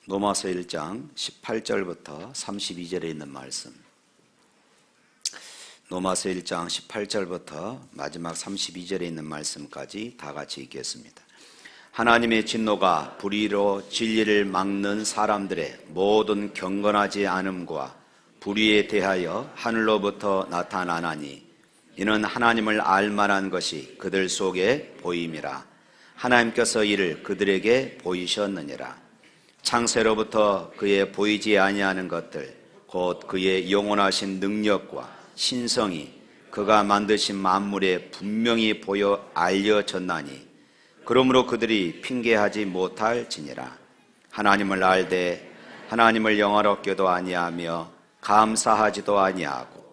로마서 1장 18절부터 32절에 있는 말씀, 로마서 1장 18절부터 마지막 32절에 있는 말씀까지 다 같이 읽겠습니다. 하나님의 진노가 불의로 진리를 막는 사람들의 모든 경건하지 않음과 불의에 대하여 하늘로부터 나타나나니 이는 하나님을 알만한 것이 그들 속에 보임이라. 하나님께서 이를 그들에게 보이셨느니라. 창세로부터 그의 보이지 아니하는 것들 곧 그의 영원하신 능력과 신성이 그가 만드신 만물에 분명히 보여 알려졌나니 그러므로 그들이 핑계하지 못할지니라. 하나님을 알되 하나님을 영화롭게도 아니하며 감사하지도 아니하고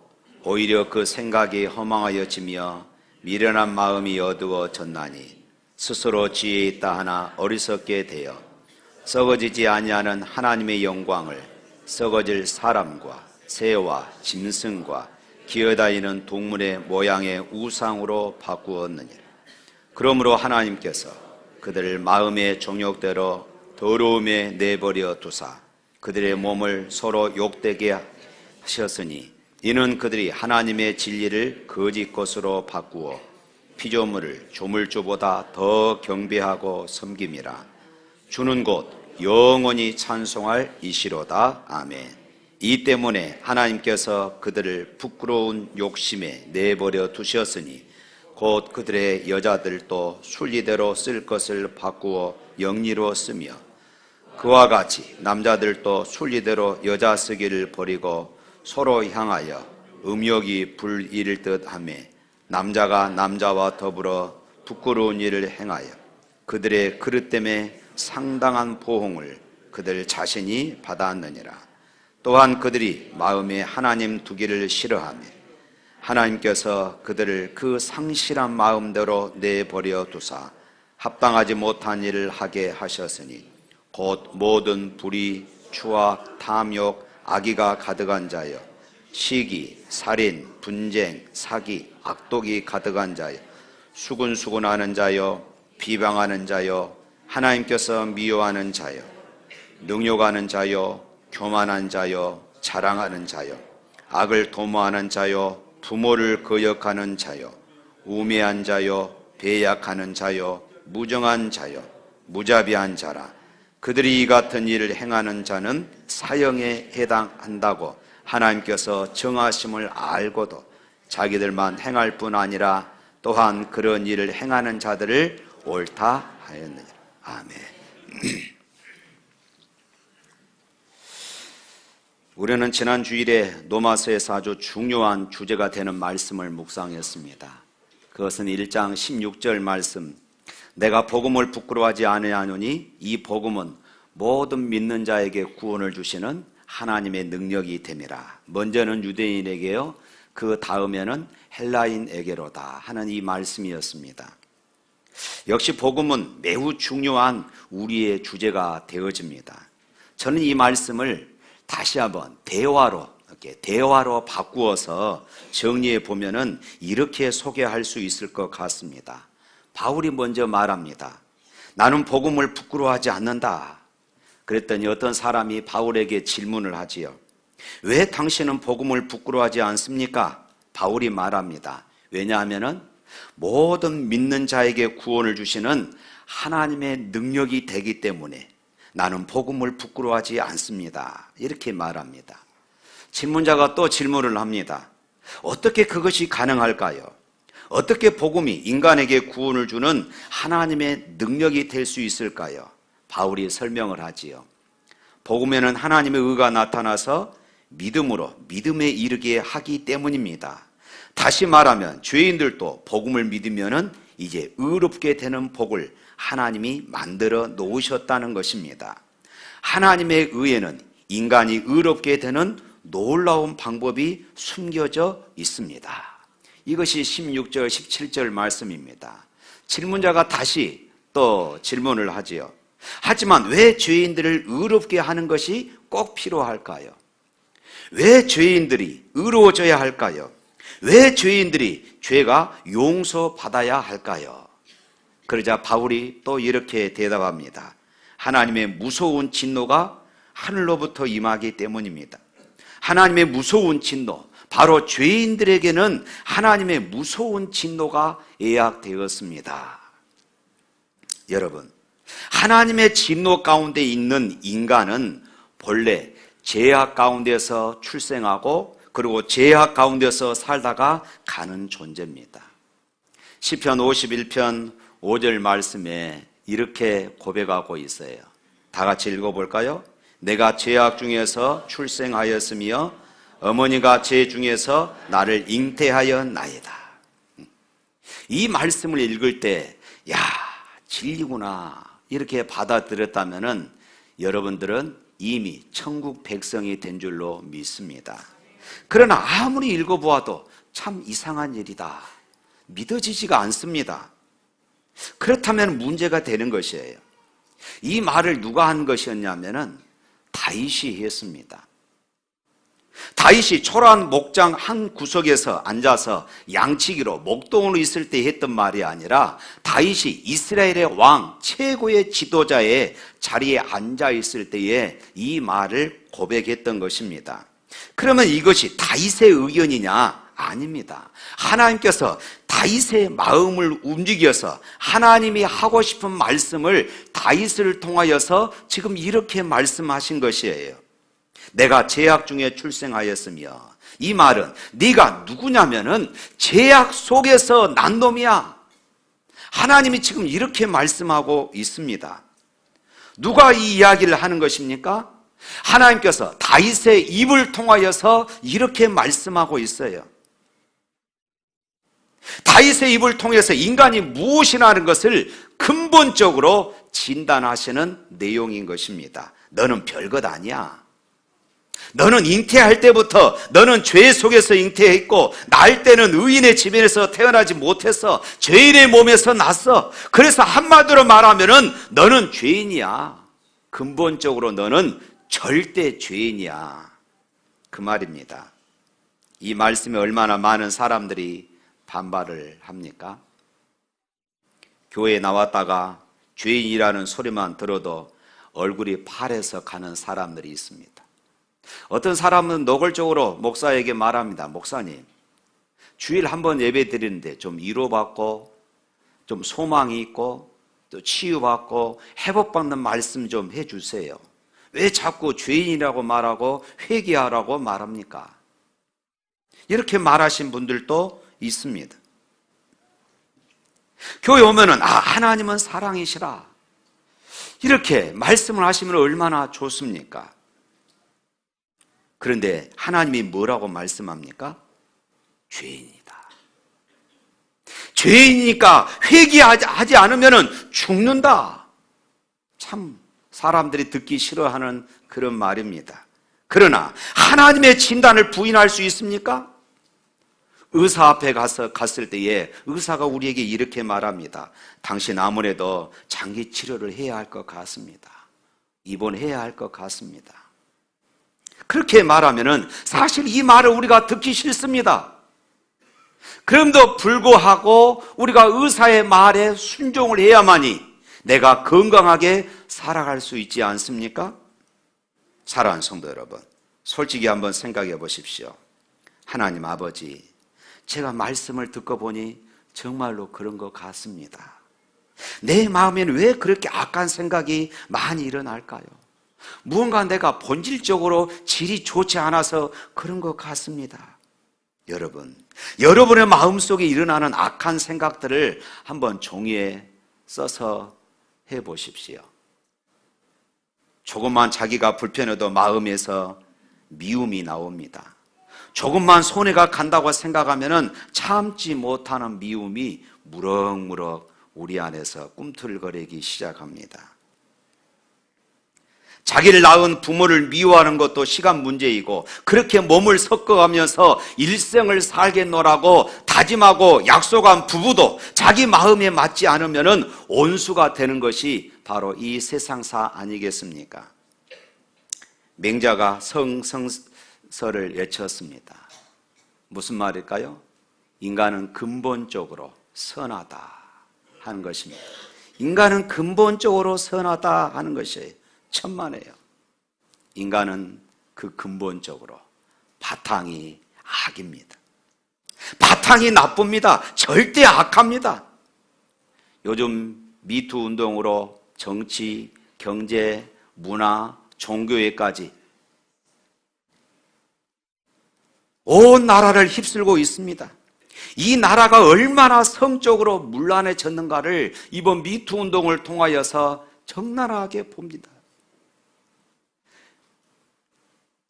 오히려 그 생각이 허망하여지며 미련한 마음이 어두워졌나니 스스로 지혜 있다 하나 어리석게 되어 썩어지지 아니하는 하나님의 영광을 썩어질 사람과 새와 짐승과 기어다니는 동물의 모양의 우상으로 바꾸었느니라. 그러므로 하나님께서 그들을 마음의 정욕대로 더러움에 내버려 두사 그들의 몸을 서로 욕되게 하셨으니 이는 그들이 하나님의 진리를 거짓 것으로 바꾸어 피조물을 조물주보다 더 경배하고 섬김이라. 주는 곧 영원히 찬송할 이시로다. 아멘. 이 때문에 하나님께서 그들을 부끄러운 욕심에 내버려 두셨으니 곧 그들의 여자들도 순리대로 쓸 것을 바꾸어 영리로 쓰며 그와 같이 남자들도 순리대로 여자 쓰기를 버리고 서로 향하여 음욕이 불이를 듯 하며 남자가 남자와 더불어 부끄러운 일을 행하여 그들의 그릇 때문에 상당한 보응을 그들 자신이 받았느니라. 또한 그들이 마음에 하나님 두기를 싫어하며 하나님께서 그들을 그 상실한 마음대로 내버려 두사 합당하지 못한 일을 하게 하셨으니 곧 모든 불의, 추악, 탐욕, 악의가 가득한 자여 시기, 살인, 분쟁, 사기, 악독이 가득한 자여 수군수군하는 자여 비방하는 자여 하나님께서 미워하는 자여 능욕하는 자여 교만한 자여 자랑하는 자여 악을 도모하는 자여 부모를 거역하는 자여 우매한 자여 배약하는 자여 무정한 자여 무자비한 자라. 그들이 이 같은 일을 행하는 자는 사형에 해당한다고 하나님께서 정하심을 알고도 자기들만 행할 뿐 아니라 또한 그런 일을 행하는 자들을 옳다 하였느니라. 아멘. 우리는 지난 주일에 로마서에서 아주 중요한 주제가 되는 말씀을 묵상했습니다. 그것은 1장 16절 말씀, 내가 복음을 부끄러워하지 아니하노니 이 복음은 모든 믿는 자에게 구원을 주시는 하나님의 능력이 됨이라. 먼저는 유대인에게요, 그 다음에는 헬라인에게로다 하는 이 말씀이었습니다. 역시 복음은 매우 중요한 우리의 주제가 되어집니다. 저는 이 말씀을 다시 한번 대화로 바꾸어서 정리해 보면은 이렇게 소개할 수 있을 것 같습니다. 바울이 먼저 말합니다. 나는 복음을 부끄러워하지 않는다. 그랬더니 어떤 사람이 바울에게 질문을 하지요. 왜 당신은 복음을 부끄러워하지 않습니까? 바울이 말합니다. 왜냐하면은 모든 믿는 자에게 구원을 주시는 하나님의 능력이 되기 때문에 나는 복음을 부끄러워하지 않습니다. 이렇게 말합니다. 질문자가 또 질문을 합니다. 어떻게 그것이 가능할까요? 어떻게 복음이 인간에게 구원을 주는 하나님의 능력이 될 수 있을까요? 바울이 설명을 하지요. 복음에는 하나님의 의가 나타나서 믿음으로 믿음에 이르게 하기 때문입니다. 다시 말하면 죄인들도 복음을 믿으면은 이제 의롭게 되는 복을 하나님이 만들어 놓으셨다는 것입니다. 하나님의 의에는 인간이 의롭게 되는 놀라운 방법이 숨겨져 있습니다. 이것이 16절, 17절 말씀입니다. 질문자가 다시 또 질문을 하지요. 하지만 왜 죄인들을 의롭게 하는 것이 꼭 필요할까요? 왜 죄인들이 의로워져야 할까요? 왜 죄인들이 죄가 용서받아야 할까요? 그러자 바울이 또 이렇게 대답합니다. 하나님의 무서운 진노가 하늘로부터 임하기 때문입니다. 하나님의 무서운 진노, 바로 죄인들에게는 하나님의 무서운 진노가 예약되었습니다. 여러분, 하나님의 진노 가운데 있는 인간은 본래 죄악 가운데서 출생하고 그리고 죄악 가운데서 살다가 가는 존재입니다. 시편 51편 5절 말씀에 이렇게 고백하고 있어요. 다 같이 읽어볼까요? 내가 죄악 중에서 출생하였으며 어머니가 죄 중에서 나를 잉태하였나이다. 이 말씀을 읽을 때 야, 진리구나 이렇게 받아들였다면은 여러분들은 이미 천국 백성이 된 줄로 믿습니다. 그러나 아무리 읽어보아도 참 이상한 일이다, 믿어지지가 않습니다. 그렇다면 문제가 되는 것이에요. 이 말을 누가 한 것이었냐면은 다윗이 했습니다. 다윗이 초라한 목장 한 구석에서 앉아서 양치기로 목동으로 있을 때 했던 말이 아니라 다윗이 이스라엘의 왕 최고의 지도자의 자리에 앉아 있을 때에 이 말을 고백했던 것입니다. 그러면 이것이 다윗의 의견이냐? 아닙니다. 하나님께서 다윗의 마음을 움직여서 하나님이 하고 싶은 말씀을 다윗을 통하여서 지금 이렇게 말씀하신 것이에요. 내가 죄악 중에 출생하였으며, 이 말은 네가 누구냐면은 죄악 속에서 난 놈이야. 하나님이 지금 이렇게 말씀하고 있습니다. 누가 이 이야기를 하는 것입니까? 하나님께서 다윗의 입을 통하여서 이렇게 말씀하고 있어요. 다윗의 입을 통해서 인간이 무엇이나 하는 것을 근본적으로 진단하시는 내용인 것입니다. 너는 별것 아니야. 너는 잉태할 때부터 너는 죄 속에서 잉태했고 날 때는 의인의 지면에서 태어나지 못해서 죄인의 몸에서 났어. 그래서 한마디로 말하면은 너는 죄인이야. 근본적으로 너는 절대 죄인이야. 그 말입니다. 이 말씀에 얼마나 많은 사람들이 반발을 합니까? 교회에 나왔다가 죄인이라는 소리만 들어도 얼굴이 파래서 가는 사람들이 있습니다. 어떤 사람은 노골적으로 목사에게 말합니다. 목사님, 주일 한번 예배 드리는데 좀 위로받고 좀 소망이 있고 또 치유받고 회복받는 말씀 좀 해주세요. 왜 자꾸 죄인이라고 말하고 회개하라고 말합니까? 이렇게 말하신 분들도 있습니다. 교회 오면은 하나님은 사랑이시라 이렇게 말씀을 하시면 얼마나 좋습니까? 그런데 하나님이 뭐라고 말씀합니까? 죄인이다. 죄인이니까 회개하지 않으면 죽는다. 참 사람들이 듣기 싫어하는 그런 말입니다. 그러나 하나님의 진단을 부인할 수 있습니까? 의사 앞에 갔을 때에 의사가 우리에게 이렇게 말합니다. 당신 아무래도 장기 치료를 해야 할 것 같습니다. 입원해야 할 것 같습니다. 그렇게 말하면은 사실 이 말을 우리가 듣기 싫습니다. 그럼에도 불구하고 우리가 의사의 말에 순종을 해야만이 내가 건강하게 살아갈 수 있지 않습니까? 사랑하는 성도 여러분, 솔직히 한번 생각해 보십시오. 하나님 아버지, 제가 말씀을 듣고 보니 정말로 그런 것 같습니다. 내 마음에는 왜 그렇게 악한 생각이 많이 일어날까요? 무언가 내가 본질적으로 질이 좋지 않아서 그런 것 같습니다. 여러분, 여러분의 마음속에 일어나는 악한 생각들을 한번 종이에 써서 해보십시오. 조금만 자기가 불편해도 마음에서 미움이 나옵니다. 조금만 손해가 간다고 생각하면 참지 못하는 미움이 무럭무럭 우리 안에서 꿈틀거리기 시작합니다. 자기를 낳은 부모를 미워하는 것도 시간 문제이고, 그렇게 몸을 섞어가면서 일생을 살겠노라고 다짐하고 약속한 부부도 자기 마음에 맞지 않으면 온수가 되는 것이 바로 이 세상사 아니겠습니까? 맹자가 성서를 외쳤습니다. 무슨 말일까요? 인간은 근본적으로 선하다 하는 것입니다. 인간은 근본적으로 선하다 하는 것이에요. 천만에요. 인간은 그 근본적으로 바탕이 악입니다. 바탕이 나쁩니다. 절대 악합니다. 요즘 미투 운동으로 정치, 경제, 문화, 종교에까지 온 나라를 휩쓸고 있습니다. 이 나라가 얼마나 성적으로 문란해졌는가를 이번 미투 운동을 통하여서 적나라하게 봅니다.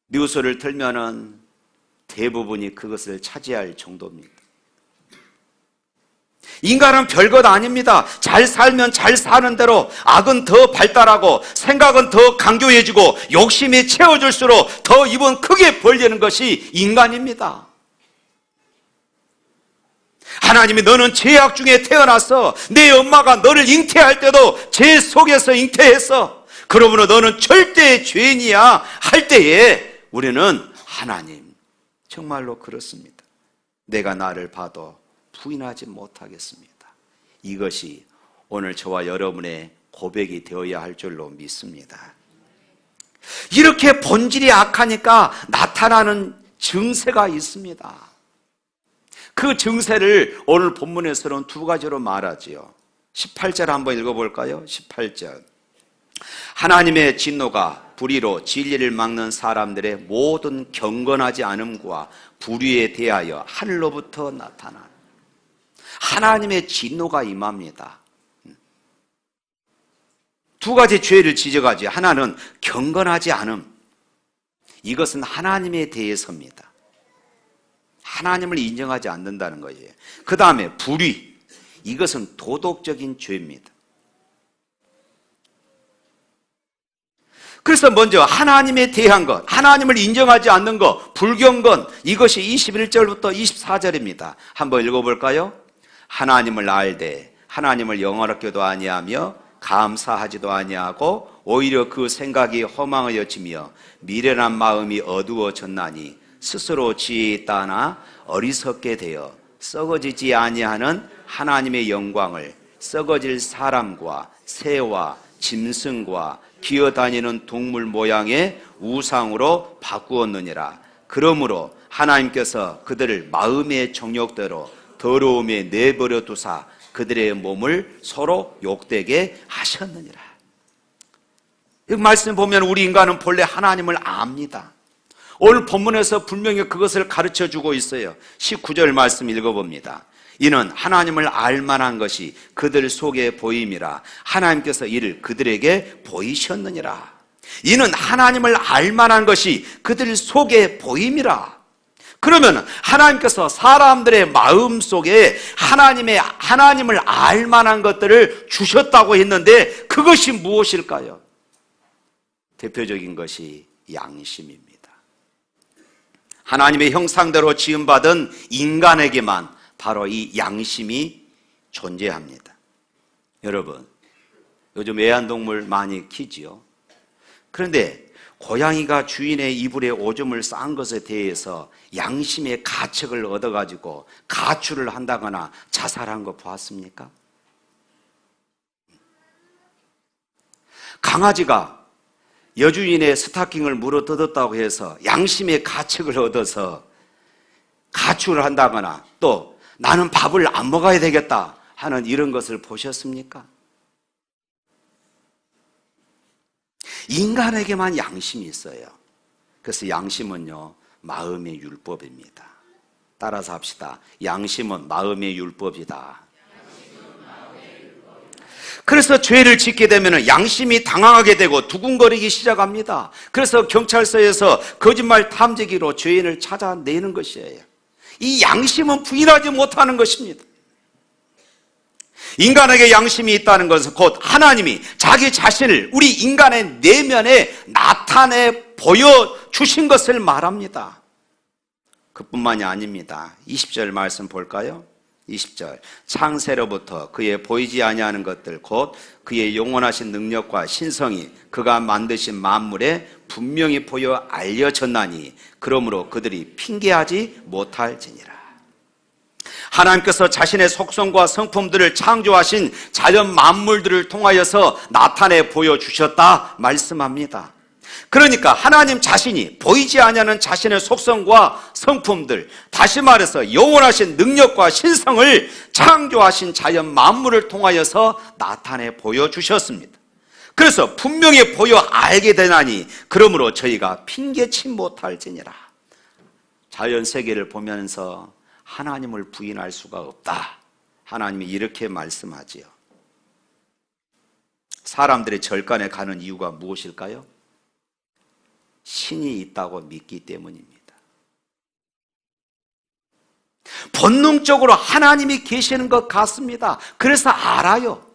뉴스를 틀면은 대부분이 그것을 차지할 정도입니다. 인간은 별것 아닙니다. 잘 살면 잘 사는 대로 악은 더 발달하고 생각은 더 강조해지고 욕심이 채워질수록 더 입은 크게 벌리는 것이 인간입니다. 하나님이 너는 죄악 중에 태어났어. 내 엄마가 너를 잉태할 때도 죄 속에서 잉태했어. 그러므로 너는 절대 죄인이야 할 때에 우리는 하나님 정말로 그렇습니다. 내가 나를 봐도 부인하지 못하겠습니다. 이것이 오늘 저와 여러분의 고백이 되어야 할 줄로 믿습니다. 이렇게 본질이 악하니까 나타나는 증세가 있습니다. 그 증세를 오늘 본문에서는 두 가지로 말하지요. 18절 한번 읽어볼까요? 18절. 하나님의 진노가 불의로 진리를 막는 사람들의 모든 경건하지 않음과 불의에 대하여 하늘로부터 나타나 하나님의 진노가 임합니다. 두 가지 죄를 지적하지. 하나는 경건하지 않음. 이것은 하나님에 대해서입니다. 하나님을 인정하지 않는다는 거예요. 그 다음에 불의. 이것은 도덕적인 죄입니다. 그래서 먼저 하나님에 대한 것, 하나님을 인정하지 않는 것, 불경건, 이것이 21절부터 24절입니다. 한번 읽어볼까요? 하나님을 알되 하나님을 영화롭게도 아니하며 감사하지도 아니하고 오히려 그 생각이 허망하여지며 미련한 마음이 어두워졌나니 스스로 지혜에 따나 어리석게 되어 썩어지지 아니하는 하나님의 영광을 썩어질 사람과 새와 짐승과 기어다니는 동물 모양의 우상으로 바꾸었느니라. 그러므로 하나님께서 그들을 마음의 정욕대로 더러움에 내버려 두사 그들의 몸을 서로 욕되게 하셨느니라. 이 말씀 보면 우리 인간은 본래 하나님을 압니다. 오늘 본문에서 분명히 그것을 가르쳐주고 있어요. 19절 말씀 읽어봅니다. 이는 하나님을 알만한 것이 그들 속에 보임이라. 하나님께서 이를 그들에게 보이셨느니라. 이는 하나님을 알만한 것이 그들 속에 보임이라. 그러면 하나님께서 사람들의 마음 속에 하나님을 알만한 것들을 주셨다고 했는데 그것이 무엇일까요? 대표적인 것이 양심입니다. 하나님의 형상대로 지음받은 인간에게만 바로 이 양심이 존재합니다. 여러분, 요즘 애완동물 많이 키지요. 그런데 고양이가 주인의 이불에 오줌을 싼 것에 대해서 양심의 가책을 얻어가지고 가출을 한다거나 자살한 거 보았습니까? 강아지가 여주인의 스타킹을 물어뜯었다고 해서 양심의 가책을 얻어서 가출을 한다거나 또 나는 밥을 안 먹어야 되겠다 하는 이런 것을 보셨습니까? 인간에게만 양심이 있어요. 그래서 양심은요, 마음의 율법입니다. 따라서 합시다. 양심은 마음의 율법이다. 그래서 죄를 짓게 되면 양심이 당황하게 되고 두근거리기 시작합니다. 그래서 경찰서에서 거짓말 탐지기로 죄인을 찾아내는 것이에요. 이 양심은 부인하지 못하는 것입니다. 인간에게 양심이 있다는 것은 곧 하나님이 자기 자신을 우리 인간의 내면에 나타내 보여주신 것을 말합니다. 그뿐만이 아닙니다. 20절 말씀 볼까요? 20절. 창세로부터 그의 보이지 아니하는 것들 곧 그의 영원하신 능력과 신성이 그가 만드신 만물에 분명히 보여 알려졌나니 그러므로 그들이 핑계하지 못할지니라. 하나님께서 자신의 속성과 성품들을 창조하신 자연 만물들을 통하여서 나타내 보여주셨다 말씀합니다. 그러니까 하나님 자신이 보이지 아니하는 자신의 속성과 성품들, 다시 말해서 영원하신 능력과 신성을 창조하신 자연 만물을 통하여서 나타내 보여주셨습니다. 그래서 분명히 보여 알게 되나니 그러므로 저희가 핑계치 못할지니라. 자연 세계를 보면서 하나님을 부인할 수가 없다. 하나님이 이렇게 말씀하지요. 사람들이 절간에 가는 이유가 무엇일까요? 신이 있다고 믿기 때문입니다. 본능적으로 하나님이 계시는 것 같습니다. 그래서 알아요.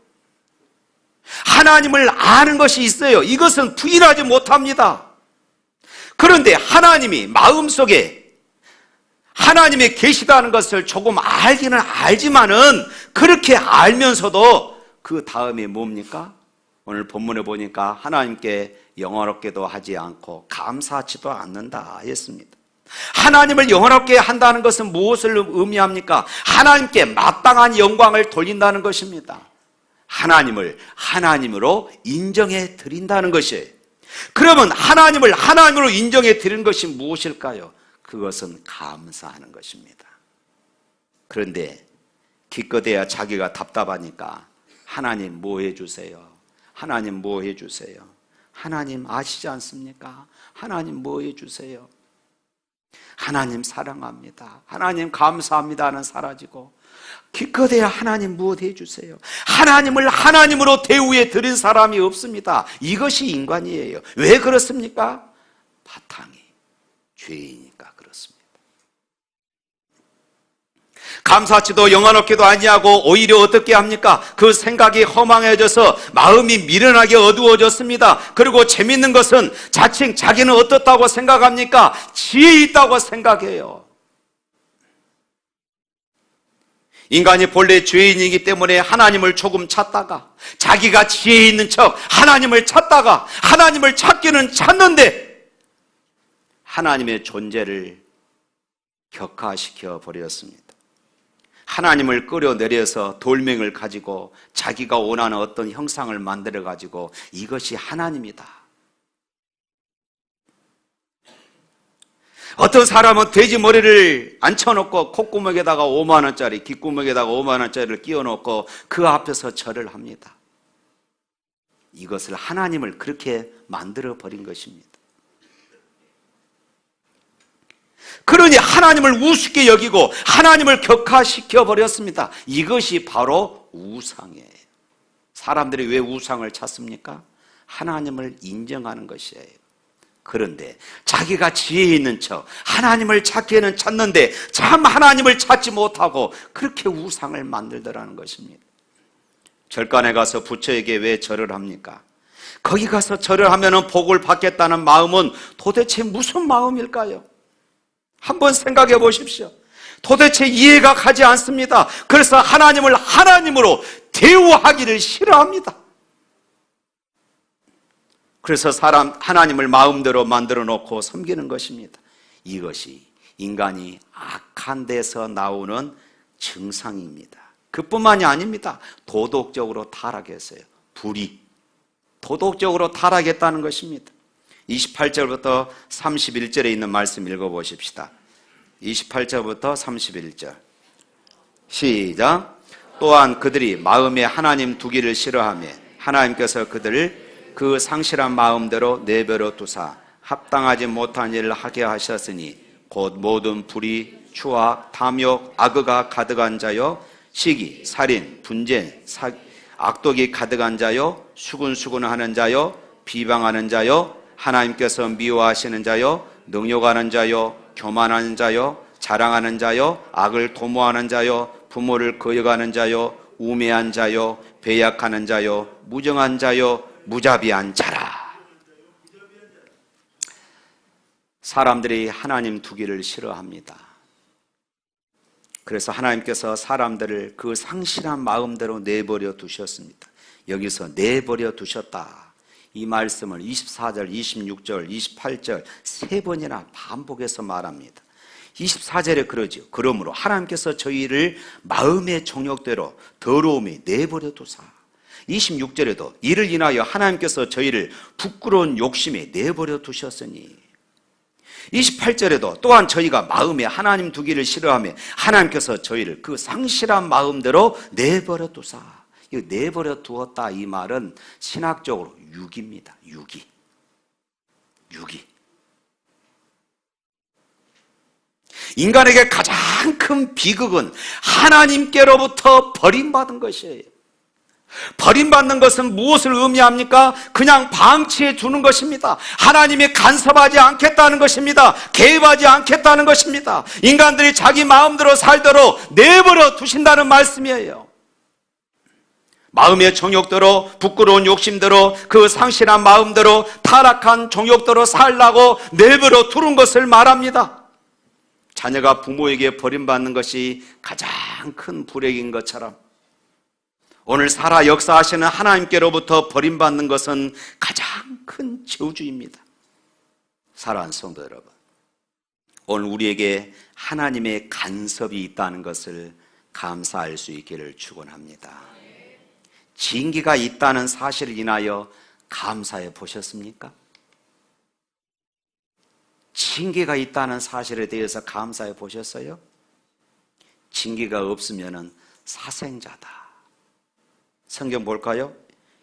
하나님을 아는 것이 있어요. 이것은 부인하지 못합니다. 그런데 하나님이 마음속에 하나님이 계시다는 것을 조금 알기는 알지만은 그렇게 알면서도 그 다음에 뭡니까? 오늘 본문에 보니까 하나님께 영원롭게도 하지 않고 감사하지도 않는다 했습니다. 하나님을 영원롭게 한다는 것은 무엇을 의미합니까? 하나님께 마땅한 영광을 돌린다는 것입니다. 하나님을 하나님으로 인정해 드린다는 것이에요. 그러면 하나님을 하나님으로 인정해 드리는 것이 무엇일까요? 그것은 감사하는 것입니다. 그런데 기껏해야 자기가 답답하니까 하나님 뭐 해주세요? 하나님 뭐 해주세요? 하나님 아시지 않습니까? 하나님 뭐 해주세요? 하나님 사랑합니다. 하나님 감사합니다는 사라지고 기껏해야 하나님 무엇 해주세요? 하나님을 하나님으로 대우해 드린 사람이 없습니다. 이것이 인간이에요. 왜 그렇습니까? 바탕이 죄이니까 그렇습니다. 감사치도 영원롭게도 아니하고 오히려 어떻게 합니까? 그 생각이 허망해져서 마음이 미련하게 어두워졌습니다. 그리고 재밌는 것은 자칭 자기는 어떻다고 생각합니까? 지혜 있다고 생각해요. 인간이 본래 죄인이기 때문에 하나님을 조금 찾다가 자기가 지혜 있는 척 하나님을 찾다가 하나님을 찾기는 찾는데 하나님의 존재를 격화시켜 버렸습니다. 하나님을 끌어내려서 돌멩이를 가지고 자기가 원하는 어떤 형상을 만들어 가지고 이것이 하나님이다. 어떤 사람은 돼지 머리를 앉혀놓고 콧구멍에다가 5만 원짜리, 귓구멍에다가 5만 원짜리를 끼워놓고 그 앞에서 절을 합니다. 이것을 하나님을 그렇게 만들어 버린 것입니다. 그러니 하나님을 우습게 여기고 하나님을 격화시켜 버렸습니다. 이것이 바로 우상이에요. 사람들이 왜 우상을 찾습니까? 하나님을 인정하는 것이에요. 그런데 자기가 지혜 있는 척 하나님을 찾기에는 찾는데 참 하나님을 찾지 못하고 그렇게 우상을 만들더라는 것입니다. 절간에 가서 부처에게 왜 절을 합니까? 거기 가서 절을 하면 복을 받겠다는 마음은 도대체 무슨 마음일까요? 한번 생각해 보십시오. 도대체 이해가 가지 않습니다. 그래서 하나님을 하나님으로 대우하기를 싫어합니다. 그래서 하나님을 마음대로 만들어 놓고 섬기는 것입니다. 이것이 인간이 악한 데서 나오는 증상입니다. 그뿐만이 아닙니다. 도덕적으로 타락했어요. 불이 도덕적으로 타락했다는 것입니다. 28절부터 31절에 있는 말씀 읽어보십시다. 28절부터 31절 시작. 또한 그들이 마음에 하나님 두기를 싫어하며 하나님께서 그들을 그 상실한 마음대로 내버려 두사 합당하지 못한 일을 하게 하셨으니 곧 모든 불의, 추악, 탐욕, 악의가 가득한 자요 시기, 살인, 분쟁, 악독이 가득한 자요 수군수군하는 자요 비방하는 자요 하나님께서 미워하시는 자요 능욕하는 자요 교만하는 자요 자랑하는 자요 악을 도모하는 자요 부모를 거역하는 자요 우매한 자요 배약하는 자요 무정한 자요 무자비한 자라. 사람들이 하나님 두기를 싫어합니다. 그래서 하나님께서 사람들을 그 상실한 마음대로 내버려 두셨습니다. 여기서 내버려 두셨다. 이 말씀을 24절, 26절, 28절 세 번이나 반복해서 말합니다. 24절에 그러죠. 그러므로 하나님께서 저희를 마음의 정욕대로 더러움에 내버려 두사 26절에도 이를 인하여 하나님께서 저희를 부끄러운 욕심에 내버려 두셨으니, 28절에도 또한 저희가 마음에 하나님 두기를 싫어하며 하나님께서 저희를 그 상실한 마음대로 내버려 두사. 이 내버려 두었다, 이 말은 신학적으로 유기입니다. 유기. 인간에게 가장 큰 비극은 하나님께로부터 버림받은 것이에요. 버림받는 것은 무엇을 의미합니까? 그냥 방치해 두는 것입니다. 하나님이 간섭하지 않겠다는 것입니다. 개입하지 않겠다는 것입니다. 인간들이 자기 마음대로 살도록 내버려 두신다는 말씀이에요. 마음의 정욕대로, 부끄러운 욕심대로, 그 상실한 마음대로, 타락한 정욕대로 살라고 내버려 두는 것을 말합니다. 자녀가 부모에게 버림받는 것이 가장 큰 불행인 것처럼 오늘 살아 역사하시는 하나님께로부터 버림받는 것은 가장 큰 저주입니다. 사랑하는 성도 여러분, 오늘 우리에게 하나님의 간섭이 있다는 것을 감사할 수 있기를 축원합니다. 징계가 있다는 사실을 인하여 감사해 보셨습니까? 징계가 있다는 사실에 대해서 감사해 보셨어요? 징계가 없으면 사생자다. 성경 볼까요?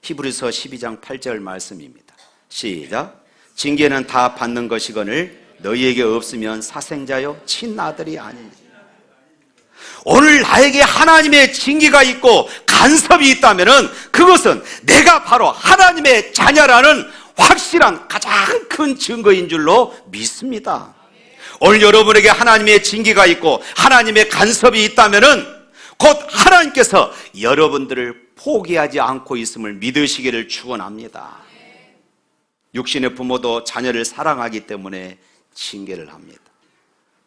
히브리서 12장 8절 말씀입니다. 시작. 징계는 다 받는 것이거늘 너희에게 없으면 사생자요 친아들이 아니니. 오늘 나에게 하나님의 징계가 있고 간섭이 있다면 그것은 내가 바로 하나님의 자녀라는 확실한 가장 큰 증거인 줄로 믿습니다. 오늘 여러분에게 하나님의 징계가 있고 하나님의 간섭이 있다면 곧 하나님께서 여러분들을 포기하지 않고 있음을 믿으시기를 축원합니다. 육신의 부모도 자녀를 사랑하기 때문에 징계를 합니다.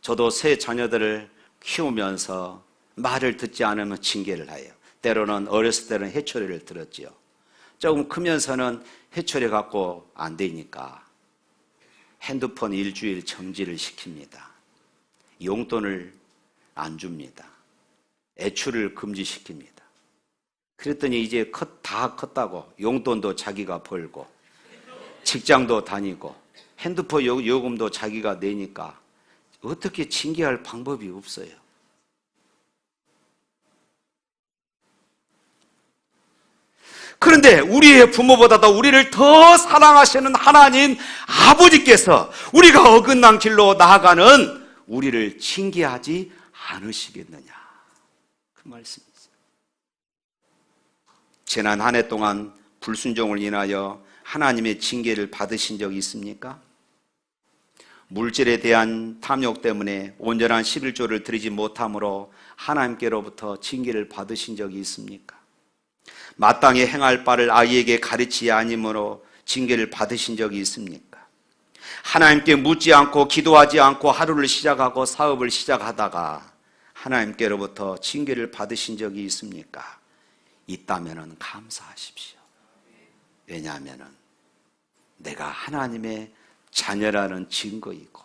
저도 새 자녀들을 키우면서 말을 듣지 않으면 징계를 해요. 때로는 어렸을 때는 해초리를 들었지요. 조금 크면서는 해초리 갖고 안 되니까 핸드폰 일주일 정지를 시킵니다. 용돈을 안 줍니다. 애출을 금지시킵니다. 그랬더니 이제 다 컸다고 용돈도 자기가 벌고 직장도 다니고 핸드폰 요금도 자기가 내니까 어떻게 징계할 방법이 없어요. 그런데 우리의 부모보다도 우리를 더 사랑하시는 하나님 아버지께서 우리가 어긋난 길로 나아가는 우리를 징계하지 않으시겠느냐, 그 말씀이죠. 지난 한 해 동안 불순종을 인하여 하나님의 징계를 받으신 적이 있습니까? 물질에 대한 탐욕 때문에 온전한 11조를 드리지 못함으로 하나님께로부터 징계를 받으신 적이 있습니까? 마땅히 행할 바를 아이에게 가르치지 아니므로 징계를 받으신 적이 있습니까? 하나님께 묻지 않고 기도하지 않고 하루를 시작하고 사업을 시작하다가 하나님께로부터 징계를 받으신 적이 있습니까? 있다면 감사하십시오. 왜냐하면 내가 하나님의 자녀라는 증거이고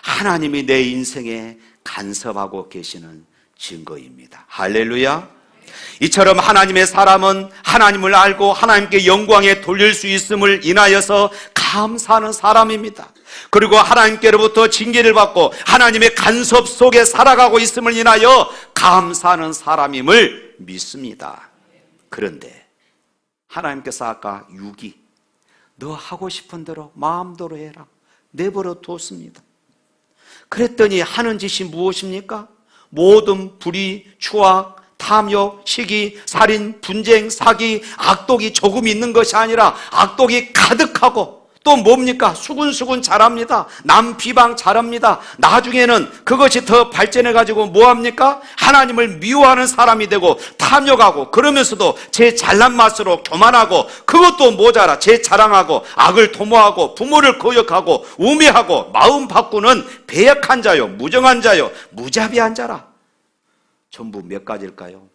하나님이 내 인생에 간섭하고 계시는 증거입니다. 할렐루야. 이처럼 하나님의 사람은 하나님을 알고 하나님께 영광에 돌릴 수 있음을 인하여서 감사하는 사람입니다. 그리고 하나님께로부터 징계를 받고 하나님의 간섭 속에 살아가고 있음을 인하여 감사하는 사람임을 믿습니다. 그런데 하나님께서 아까 유기, 너 하고 싶은 대로 마음대로 해라 내버려 뒀습니다. 그랬더니 하는 짓이 무엇입니까? 모든 불의, 추악, 탐욕, 시기, 살인, 분쟁, 사기, 악독이 조금 있는 것이 아니라 악독이 가득하고 또 뭡니까? 수군수군 잘합니다. 남 비방 잘합니다. 나중에는 그것이 더 발전해가지고 뭐합니까? 하나님을 미워하는 사람이 되고 탐욕하고 그러면서도 제 잘난 맛으로 교만하고 그것도 모자라 제 자랑하고 악을 도모하고 부모를 거역하고 우매하고 마음 바꾸는 배역한 자요, 무정한 자요, 무자비한 자라. 전부 몇 가지일까요?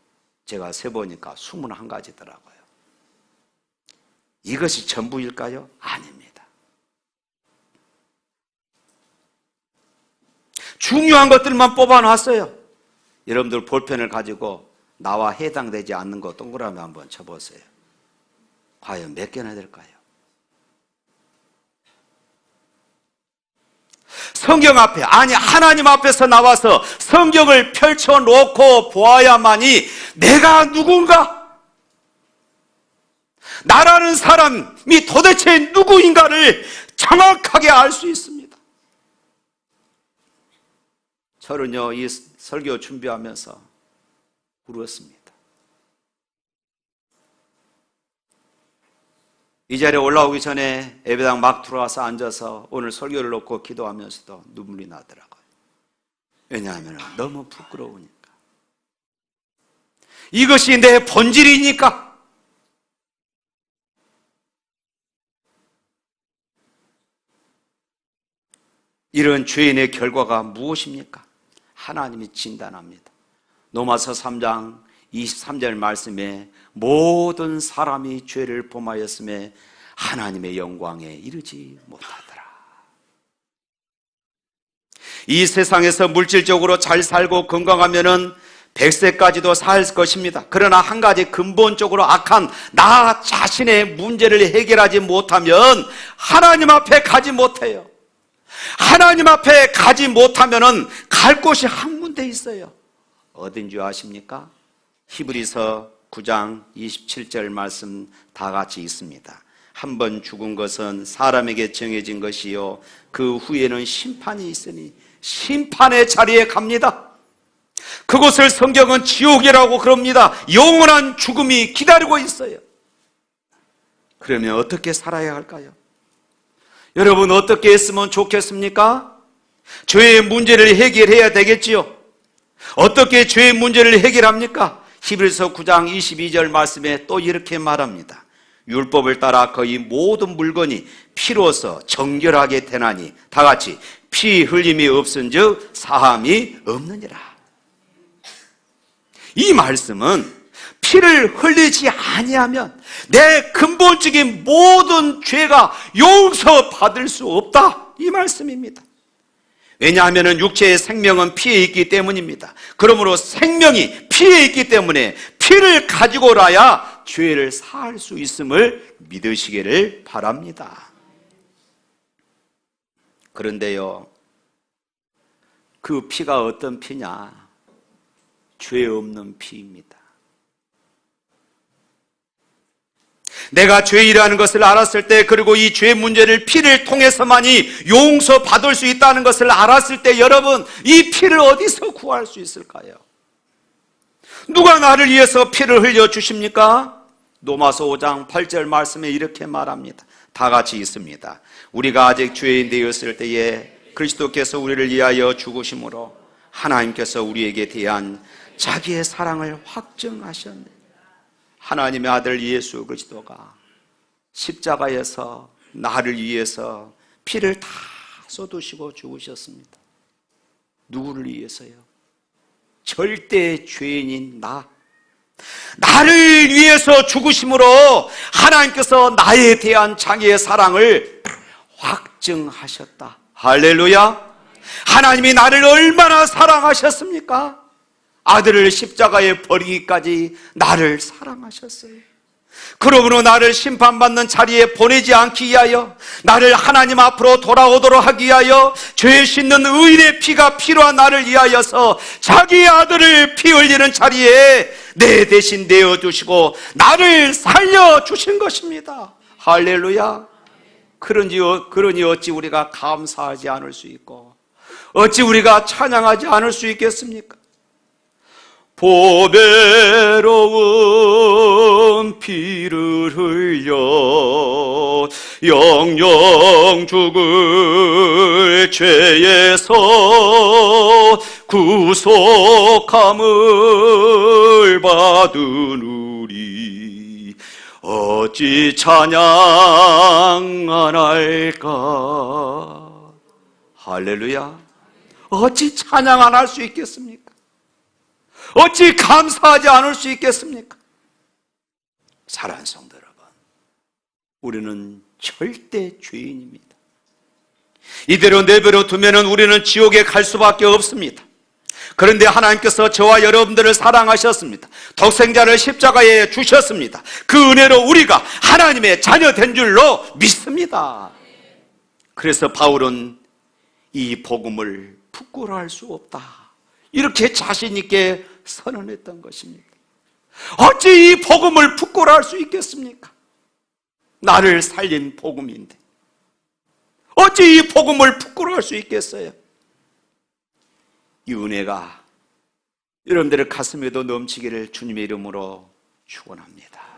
제가 세보니까 21가지더라고요. 이것이 전부일까요? 아닙니다. 중요한 것들만 뽑아놨어요. 여러분들 볼펜을 가지고 나와 해당되지 않는 거 동그라미 한번 쳐보세요. 과연 몇 개나 될까요? 성경 앞에, 아니 하나님 앞에서 나와서 성경을 펼쳐놓고 보아야만이 내가 누군가, 나라는 사람이 도대체 누구인가를 정확하게 알 수 있습니다. 저는요, 이 설교 준비하면서 울었습니다. 이 자리에 올라오기 전에 예배당 막 들어와서 앉아서 오늘 설교를 놓고 기도하면서도 눈물이 나더라고요. 왜냐하면 너무 부끄러우니까. 이것이 내 본질이니까. 이런 죄인의 결과가 무엇입니까? 하나님이 진단합니다. 로마서 3장 23절 말씀에 모든 사람이 죄를 범하였음에 하나님의 영광에 이르지 못하더라. 이 세상에서 물질적으로 잘 살고 건강하면은 100세까지도 살 것입니다. 그러나 한 가지 근본적으로 악한 나 자신의 문제를 해결하지 못하면 하나님 앞에 가지 못해요. 하나님 앞에 가지 못하면은 갈 곳이 한 군데 있어요. 어딘 줄 아십니까? 히브리서 9장 27절 말씀 다 같이 있습니다. 한 번 죽은 것은 사람에게 정해진 것이요 그 후에는 심판이 있으니 심판의 자리에 갑니다. 그곳을 성경은 지옥이라고 그럽니다. 영원한 죽음이 기다리고 있어요. 그러면 어떻게 살아야 할까요? 여러분 어떻게 했으면 좋겠습니까? 죄의 문제를 해결해야 되겠지요. 어떻게 죄의 문제를 해결합니까? 히브리서 9장 22절 말씀에 또 이렇게 말합니다. 율법을 따라 거의 모든 물건이 피로서 정결하게 되나니 다 같이 피 흘림이 없은즉 사함이 없느니라. 이 말씀은 피를 흘리지 아니하면 내 근본적인 모든 죄가 용서받을 수 없다, 이 말씀입니다. 왜냐하면 육체의 생명은 피에 있기 때문입니다. 그러므로 생명이 피에 있기 때문에 피를 가지고라야 죄를 사할 수 있음을 믿으시기를 바랍니다. 그런데요, 그 피가 어떤 피냐? 죄 없는 피입니다. 내가 죄이라는 것을 알았을 때, 그리고 이 죄 문제를 피를 통해서만이 용서받을 수 있다는 것을 알았을 때, 여러분, 이 피를 어디서 구할 수 있을까요? 누가 나를 위해서 피를 흘려주십니까? 로마서 5장 8절 말씀에 이렇게 말합니다. 다 같이 있습니다. 우리가 아직 죄인 되었을 때에 그리스도께서 우리를 위하여 죽으심으로 하나님께서 우리에게 대한 자기의 사랑을 확증하셨네. 하나님의 아들 예수 그리스도가 십자가에서 나를 위해서 피를 다 쏟으시고 죽으셨습니다. 누구를 위해서요? 절대 죄인인 나를 위해서 죽으심으로 하나님께서 나에 대한 자기의 사랑을 확증하셨다. 할렐루야. 하나님이 나를 얼마나 사랑하셨습니까? 아들을 십자가에 버리기까지 나를 사랑하셨어요. 그러므로 나를 심판받는 자리에 보내지 않기 위하여, 나를 하나님 앞으로 돌아오도록 하기 위하여 죄 씻는 의인의 피가 필요한 나를 위하여서 자기 아들을 피 흘리는 자리에 내 대신 내어주시고 나를 살려주신 것입니다. 할렐루야. 그러니 어찌 우리가 감사하지 않을 수 있고 어찌 우리가 찬양하지 않을 수 있겠습니까? 보배로운 피를 흘려 영영 죽을 죄에서 구속함을 받은 우리 어찌 찬양 안 할까? 할렐루야. 어찌 찬양 안 할 수 있겠습니까? 어찌 감사하지 않을 수 있겠습니까? 사랑하는 성도 여러분, 우리는 절대 죄인입니다. 이대로 내버려 두면 우리는 지옥에 갈 수밖에 없습니다. 그런데 하나님께서 저와 여러분들을 사랑하셨습니다. 독생자를 십자가에 주셨습니다. 그 은혜로 우리가 하나님의 자녀 된 줄로 믿습니다. 그래서 바울은 이 복음을 부끄러워할 수 없다, 이렇게 자신 있게 선언했던 것입니다. 어찌 이 복음을 부끄러워할 수 있겠습니까? 나를 살린 복음인데 어찌 이 복음을 부끄러워할 수 있겠어요? 이 은혜가 여러분들의 가슴에도 넘치기를 주님의 이름으로 축원합니다.